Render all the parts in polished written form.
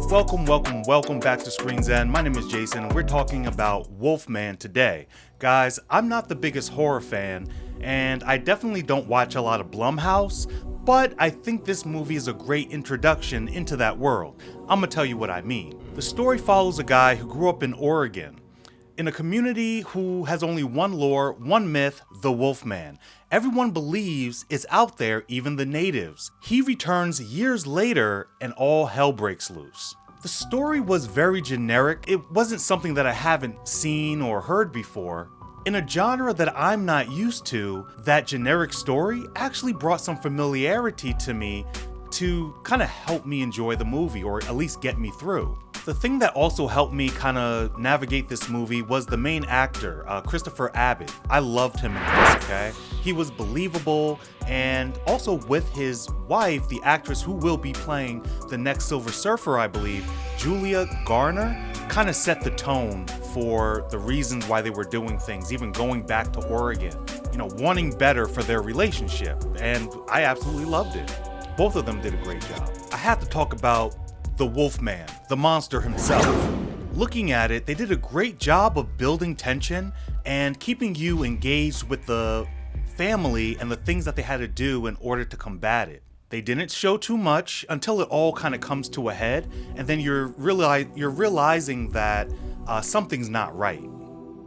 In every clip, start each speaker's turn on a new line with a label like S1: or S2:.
S1: Welcome back to Screen Zen. My name is Jason and we're talking about Wolfman today. Guys, I'm not the biggest horror fan and I definitely don't watch a lot of Blumhouse, but I think this movie is a great introduction into that world. I'm gonna tell you what I mean. The story follows a guy who grew up in Oregon, in a community who has only one lore, one myth, the Wolfman. Everyone believes it's out there, even the natives. He returns years later and all hell breaks loose. The story was very generic. It wasn't something that I haven't seen or heard before. In a genre that I'm not used to, that generic story actually brought some familiarity to me to kind of help me enjoy the movie, or at least get me through. The thing that also helped me kind of navigate this movie was the main actor, Christopher Abbot. I loved him in this, okay? He was believable, and also with his wife, the actress who will be playing the next Silver Surfer, I believe, Julia Garner, kind of set the tone for the reasons why they were doing things, even going back to Oregon, wanting better for their relationship, and I absolutely loved it. Both of them did a great job. I have to talk about the Wolfman, the monster himself. Looking at it, they did a great job of building tension and keeping you engaged with the family and the things that they had to do in order to combat it. They didn't show too much until it all kind of comes to a head, and then you're realizing that something's not right.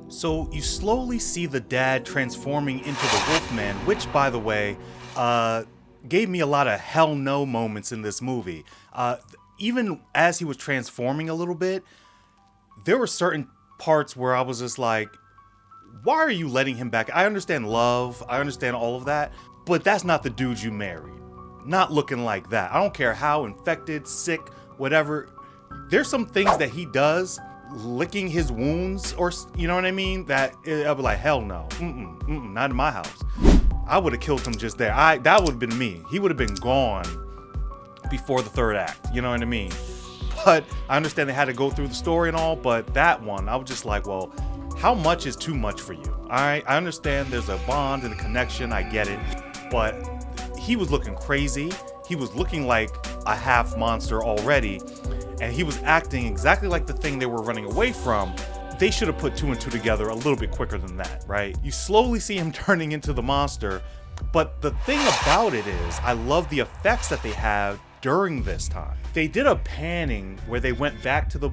S1: So you slowly see the dad transforming into the Wolfman, which, by the way, gave me a lot of hell no moments in this movie. Even as he was transforming a little bit, there were certain parts where I was just like, why are you letting him back? I understand love, I understand all of that, but that's not the dude you married. Not looking like that. I don't care how infected, sick, whatever. There's some things that he does, licking his wounds, or you know what I mean? That I'd be like, hell no, not in my house. I would have killed him just there. That would have been me. He would have been gone before the third act, you know what I mean? But I understand they had to go through the story and all, but that one, I was just like, well, how much is too much for you? I understand there's a bond and a connection, I get it, but he was looking crazy. He was looking like a half monster already, and he was acting exactly like the thing they were running away from. They should have put two and two together a little bit quicker than that, right? You slowly see him turning into the monster, but the thing about it is, I love the effects that they have during this time. They did a panning where they went back to the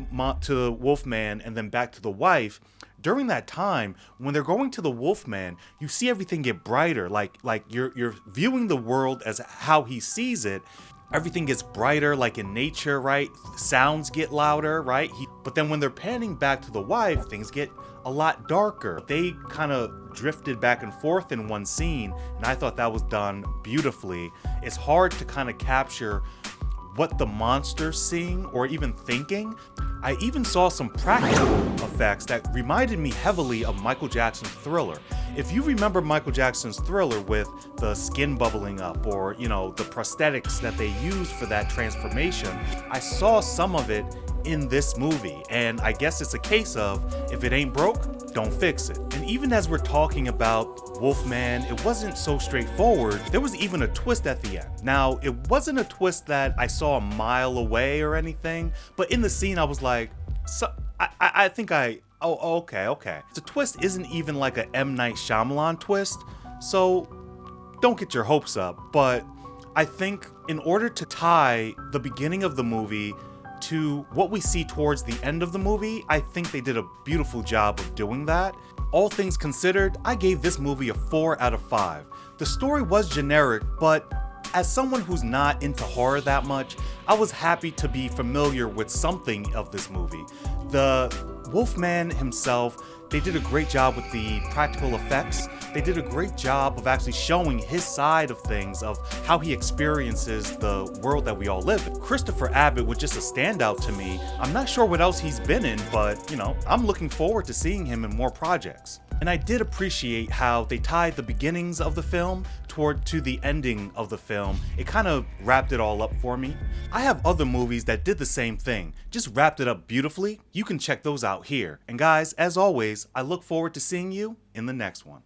S1: Wolfman and then back to the wife. During that time, when they're going to the Wolfman, you see everything get brighter, like you're viewing the world as how he sees it. Everything gets brighter, like in nature, right? Sounds get louder, right? But then when they're panning back to the wife, things get a lot darker. They kind of drifted back and forth in one scene, and I thought that was done beautifully. It's hard to kind of capture what the monster's seeing or even thinking. I even saw some practical effects that reminded me heavily of Michael Jackson's Thriller. If you remember Michael Jackson's Thriller with the skin bubbling up, or the prosthetics that they used for that transformation, I saw some of it in this movie, and I guess it's a case of, if it ain't broke, don't fix it. And even as we're talking about Wolfman, it wasn't so straightforward. There was even a twist at the end. Now, it wasn't a twist that I saw a mile away or anything, but in the scene I was like, okay. The twist isn't even like a M. Night Shyamalan twist, so don't get your hopes up. But I think in order to tie the beginning of the movie to what we see towards the end of the movie, I think they did a beautiful job of doing that. All things considered, I gave this movie a 4 out of 5. The story was generic, but as someone who's not into horror that much, I was happy to be familiar with something of this movie. The Wolfman himself, they did a great job with the practical effects. They did a great job of actually showing his side of things, of how he experiences the world that we all live in. Christopher Abbot was just a standout to me. I'm not sure what else he's been in, but I'm looking forward to seeing him in more projects. And I did appreciate how they tied the beginnings of the film to the ending of the film. It kind of wrapped it all up for me. I have other movies that did the same thing, just wrapped it up beautifully. You can check those out here. And guys, as always, I look forward to seeing you in the next one.